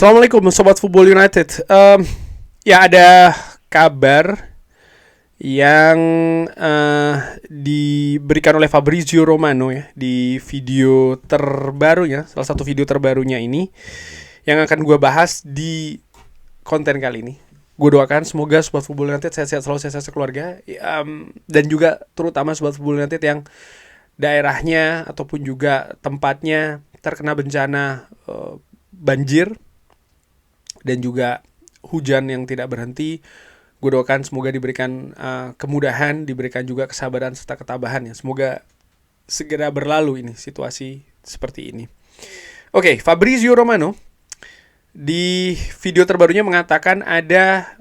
Assalamualaikum Sobat Football United. Ya ada kabar yang diberikan oleh Fabrizio Romano ya di video terbarunya, salah satu video terbarunya ini yang akan gue bahas di konten kali ini. Gue doakan semoga Sobat Football United sehat-sehat selalu, sehat-sehat sekeluarga, dan juga terutama Sobat Football United yang daerahnya ataupun juga tempatnya terkena bencana banjir dan juga hujan yang tidak berhenti. Gue doakan semoga diberikan kemudahan, diberikan juga kesabaran serta ketabahan ya. Semoga segera berlalu ini situasi seperti ini. Oke, Fabrizio Romano di video terbarunya mengatakan ada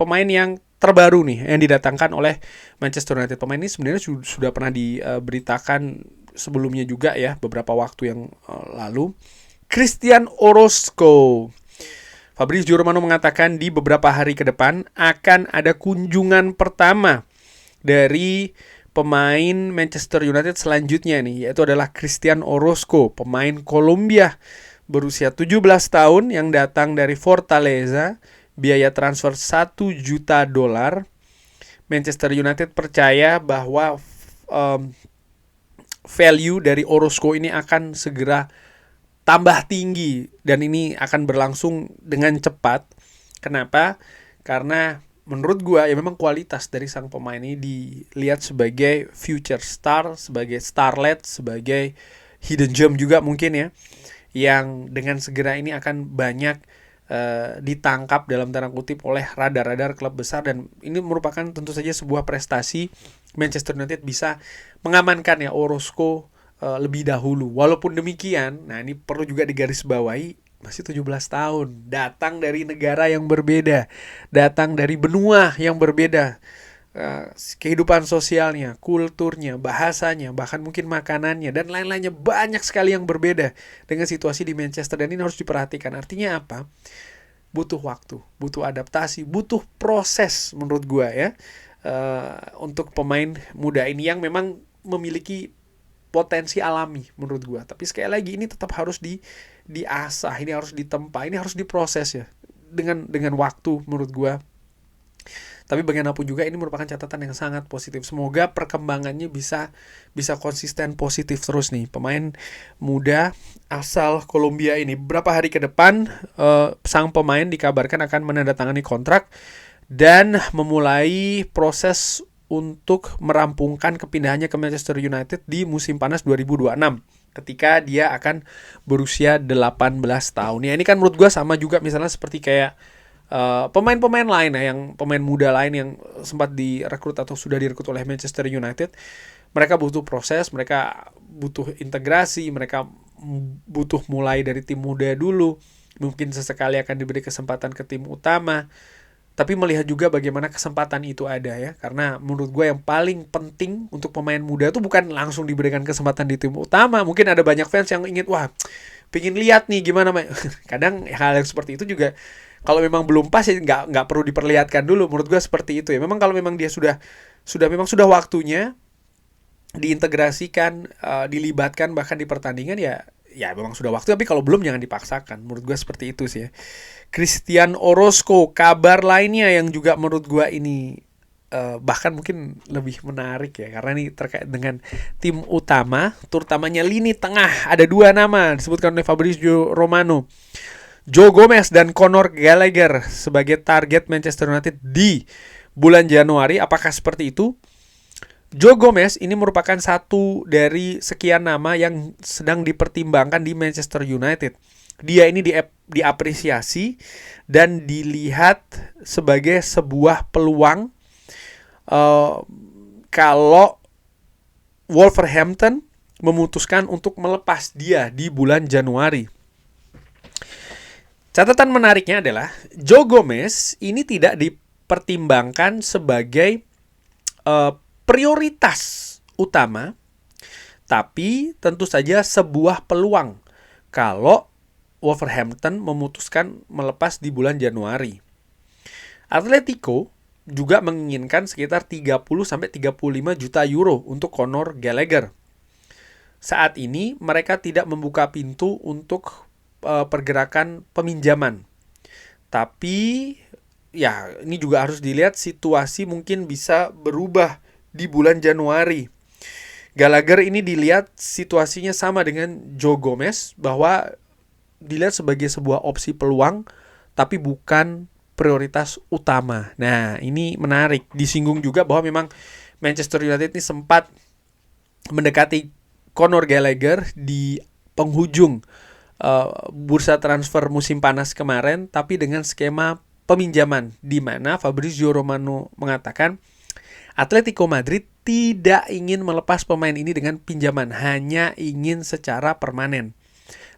pemain yang terbaru nih yang didatangkan oleh Manchester United. Pemain ini sebenarnya sudah pernah diberitakan sebelumnya juga ya, beberapa waktu yang lalu. Christian Orozco. Fabrizio Romano mengatakan di beberapa hari ke depan akan ada kunjungan pertama dari pemain Manchester United selanjutnya nih, yaitu adalah Christian Orozco, pemain Kolombia berusia 17 tahun yang datang dari Fortaleza, biaya transfer $1 juta. Manchester United percaya bahwa value dari Orozco ini akan segera tambah tinggi dan ini akan berlangsung dengan cepat. Kenapa? Karena menurut gua ya memang kualitas dari sang pemain ini dilihat sebagai future star, sebagai starlet, sebagai hidden gem juga mungkin ya, yang dengan segera ini akan banyak ditangkap dalam tanda kutip oleh radar-radar klub besar, dan ini merupakan tentu saja sebuah prestasi Manchester United bisa mengamankan ya Orozco lebih dahulu. Walaupun demikian, nah ini perlu juga digarisbawahi, masih 17 tahun, datang dari negara yang berbeda, datang dari benua yang berbeda, kehidupan sosialnya, kulturnya, bahasanya, bahkan mungkin makanannya dan lain-lainnya banyak sekali yang berbeda dengan situasi di Manchester, dan ini harus diperhatikan. Artinya apa? Butuh waktu, butuh adaptasi, butuh proses menurut gua ya, untuk pemain muda ini yang memang memiliki potensi alami menurut gua. Tapi sekali lagi ini tetap harus diasah, ini harus ditempa, ini harus diproses ya dengan waktu menurut gua. Tapi bagaimanapun juga ini merupakan catatan yang sangat positif. Semoga perkembangannya bisa konsisten positif terus nih. Pemain muda asal Kolombia ini beberapa hari ke depan sang pemain dikabarkan akan menandatangani kontrak dan memulai proses untuk merampungkan kepindahannya ke Manchester United di musim panas 2026 ketika dia akan berusia 18 tahun. Ya ini kan menurut gue sama juga misalnya seperti kayak pemain-pemain lain ya, yang pemain muda lain yang sempat direkrut atau sudah direkrut oleh Manchester United. Mereka butuh proses, mereka butuh integrasi, mereka butuh mulai dari tim muda dulu. Mungkin sesekali akan diberi kesempatan ke tim utama, tapi melihat juga bagaimana kesempatan itu ada ya. Karena menurut gue yang paling penting untuk pemain muda itu bukan langsung diberikan kesempatan di tim utama. Mungkin ada banyak fans yang ingin, wah pengen lihat nih gimana kadang hal yang seperti itu juga kalau memang belum pas ya nggak perlu diperlihatkan dulu. Menurut gue seperti itu ya. Memang kalau memang dia sudah waktunya diintegrasikan, dilibatkan bahkan di pertandingan ya memang sudah waktu. Tapi kalau belum jangan dipaksakan. Menurut gue seperti itu sih ya. Christian Orozco, kabar lainnya yang juga menurut gue ini bahkan mungkin lebih menarik ya, karena ini terkait dengan tim utama, terutamanya lini tengah. Ada dua nama disebutkan oleh Fabrizio Romano, Joe Gomez dan Conor Gallagher sebagai target Manchester United di bulan Januari. Apakah seperti itu? Joe Gomez ini merupakan satu dari sekian nama yang sedang dipertimbangkan di Manchester United. Dia ini diapresiasi dan dilihat sebagai sebuah peluang kalau Wolverhampton memutuskan untuk melepas dia di bulan Januari. Catatan menariknya adalah Joe Gomez ini tidak dipertimbangkan sebagai prioritas utama, tapi tentu saja sebuah peluang kalau Wolverhampton memutuskan melepas di bulan Januari. Atletico juga menginginkan sekitar 30-35 juta euro untuk Conor Gallagher. Saat ini mereka tidak membuka pintu untuk pergerakan peminjaman. Tapi ya ini juga harus dilihat situasi mungkin bisa berubah di bulan Januari. Gallagher ini dilihat situasinya sama dengan Joe Gomez, bahwa dilihat sebagai sebuah opsi peluang tapi bukan prioritas utama. Nah, ini menarik. Disinggung juga bahwa memang Manchester United ini sempat mendekati Conor Gallagher di penghujung bursa transfer musim panas kemarin, tapi dengan skema peminjaman, di mana Fabrizio Romano mengatakan Atletico Madrid tidak ingin melepas pemain ini dengan pinjaman, hanya ingin secara permanen.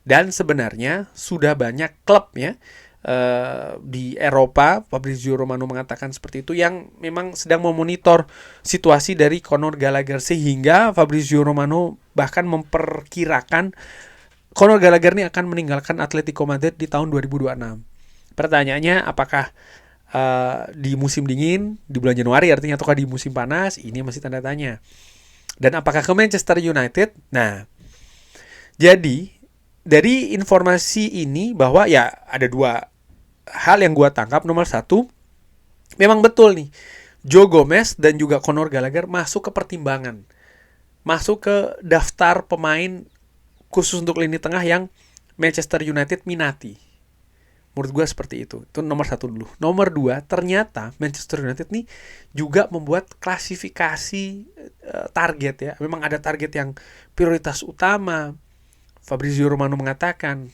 Dan sebenarnya sudah banyak klub ya di Eropa, Fabrizio Romano mengatakan seperti itu, yang memang sedang memonitor situasi dari Conor Gallagher, sehingga Fabrizio Romano bahkan memperkirakan Conor Gallagher ini akan meninggalkan Atletico Madrid di tahun 2026. Pertanyaannya, apakah di musim dingin di bulan Januari artinya, ataukah di musim panas? Ini masih tanda tanya. Dan apakah ke Manchester United? Nah, jadi dari informasi ini bahwa ya ada dua hal yang gue tangkap. Nomor satu, memang betul nih, Joe Gomez dan juga Conor Gallagher masuk ke pertimbangan, masuk ke daftar pemain khusus untuk lini tengah yang Manchester United minati. Menurut gue seperti itu. Itu nomor satu dulu. Nomor dua, ternyata Manchester United nih juga membuat klasifikasi target ya. Memang ada target yang prioritas utama. Fabrizio Romano mengatakan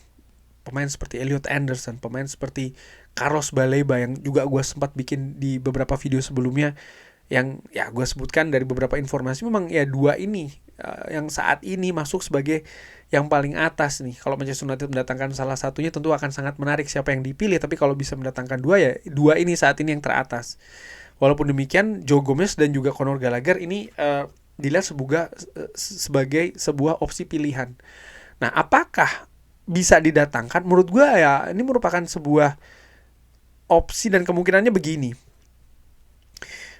pemain seperti Elliot Anderson, pemain seperti Carlos Baleba, yang juga gue sempat bikin di beberapa video sebelumnya, yang ya gue sebutkan dari beberapa informasi, memang ya dua ini yang saat ini masuk sebagai yang paling atas nih. Kalau Manchester United mendatangkan salah satunya tentu akan sangat menarik siapa yang dipilih, tapi kalau bisa mendatangkan dua, ya dua ini saat ini yang teratas. Walaupun demikian, Joe Gomez dan juga Conor Gallagher ini dilihat sebagai sebuah opsi pilihan. Nah, apakah bisa didatangkan? Menurut gue ya ini merupakan sebuah opsi, dan kemungkinannya begini.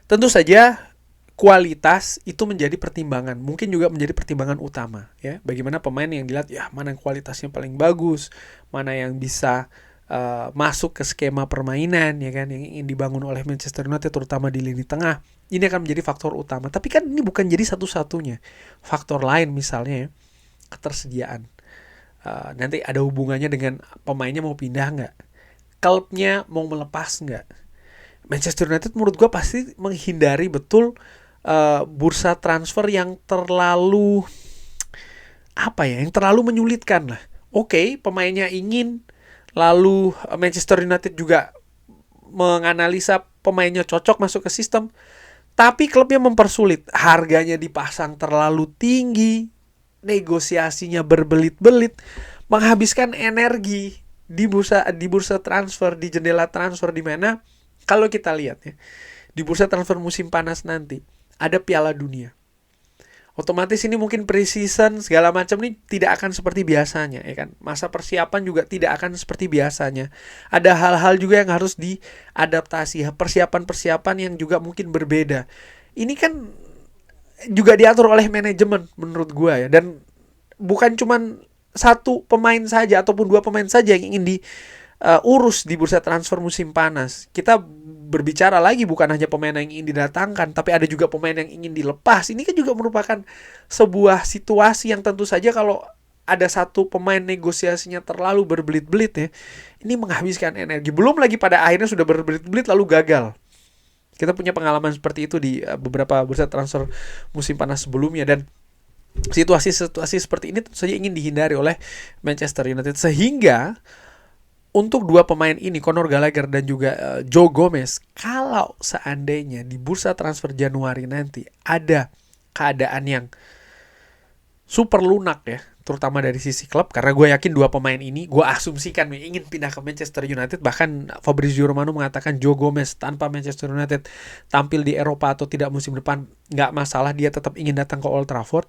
Tentu saja kualitas itu menjadi pertimbangan, mungkin juga menjadi pertimbangan utama ya. Bagaimana pemain yang dilihat, ya mana yang kualitasnya paling bagus, mana yang bisa masuk ke skema permainan ya kan, yang ingin dibangun oleh Manchester United terutama di lini tengah. Ini akan menjadi faktor utama. Tapi kan ini bukan jadi satu-satunya. Faktor lain misalnya ya, ketersediaan. Nanti ada hubungannya dengan pemainnya mau pindah nggak, klubnya mau melepas nggak. Manchester United menurut gue pasti menghindari betul bursa transfer yang terlalu yang terlalu menyulitkan lah. Oke, pemainnya ingin, lalu Manchester United juga menganalisa pemainnya cocok masuk ke sistem, tapi klubnya mempersulit, harganya dipasang terlalu tinggi, negosiasinya berbelit-belit, menghabiskan energi di bursa transfer, di jendela transfer, di mana kalau kita lihat ya, di bursa transfer musim panas nanti ada Piala Dunia. Otomatis ini mungkin pre-season segala macam nih tidak akan seperti biasanya ya kan. Masa persiapan juga tidak akan seperti biasanya. Ada hal-hal juga yang harus diadaptasi, persiapan-persiapan yang juga mungkin berbeda. Ini kan juga diatur oleh manajemen menurut gue ya, dan bukan cuman satu pemain saja ataupun dua pemain saja yang ingin diurus di bursa transfer musim panas. Kita berbicara lagi bukan hanya pemain yang ingin didatangkan, tapi ada juga pemain yang ingin dilepas. Ini kan juga merupakan sebuah situasi yang tentu saja kalau ada satu pemain negosiasinya terlalu berbelit-belit ya, ini menghabiskan energi. Belum lagi pada akhirnya sudah berbelit-belit lalu gagal. Kita punya pengalaman seperti itu di beberapa bursa transfer musim panas sebelumnya, dan situasi-situasi seperti ini tentu saja ingin dihindari oleh Manchester United. Sehingga untuk dua pemain ini, Conor Gallagher dan juga Joe Gomez, kalau seandainya di bursa transfer Januari nanti ada keadaan yang super lunak ya, terutama dari sisi klub, karena gue yakin dua pemain ini, gue asumsikan ingin pindah ke Manchester United. Bahkan Fabrizio Romano mengatakan Joe Gomez tanpa Manchester United tampil di Eropa atau tidak musim depan nggak masalah, dia tetap ingin datang ke Old Trafford.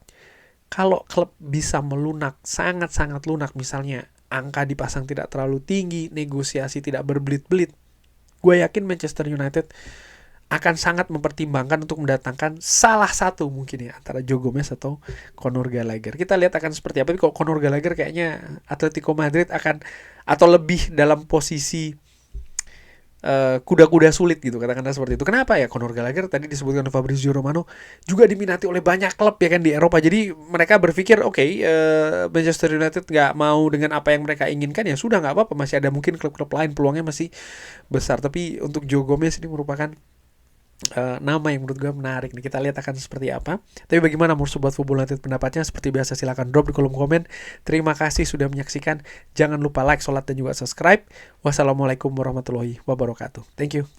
Kalau klub bisa melunak, sangat-sangat lunak, misalnya angka dipasang tidak terlalu tinggi, negosiasi tidak berbelit-belit, gue yakin Manchester United akan sangat mempertimbangkan untuk mendatangkan salah satu mungkin ya antara Joe Gomez atau Conor Gallagher. Kita lihat akan seperti apa. Tapi kalau Conor Gallagher kayaknya Atletico Madrid akan atau lebih dalam posisi kuda-kuda sulit gitu, katakanlah seperti itu. Kenapa ya? Conor Gallagher tadi disebutkan Fabrizio Romano juga diminati oleh banyak klub ya kan di Eropa. Jadi mereka berpikir oke, Manchester United nggak mau dengan apa yang mereka inginkan, ya sudah nggak apa-apa, masih ada mungkin klub-klub lain, peluangnya masih besar. Tapi untuk Joe Gomez ini merupakan nama yang menurut gue menarik nih. Kita lihat akan seperti apa. Tapi bagaimana menurut Sobat Football United pendapatnya? Seperti biasa silahkan drop di kolom komen. Terima kasih sudah menyaksikan. Jangan lupa like, sholat, dan juga subscribe. Wassalamualaikum warahmatullahi wabarakatuh. Thank you.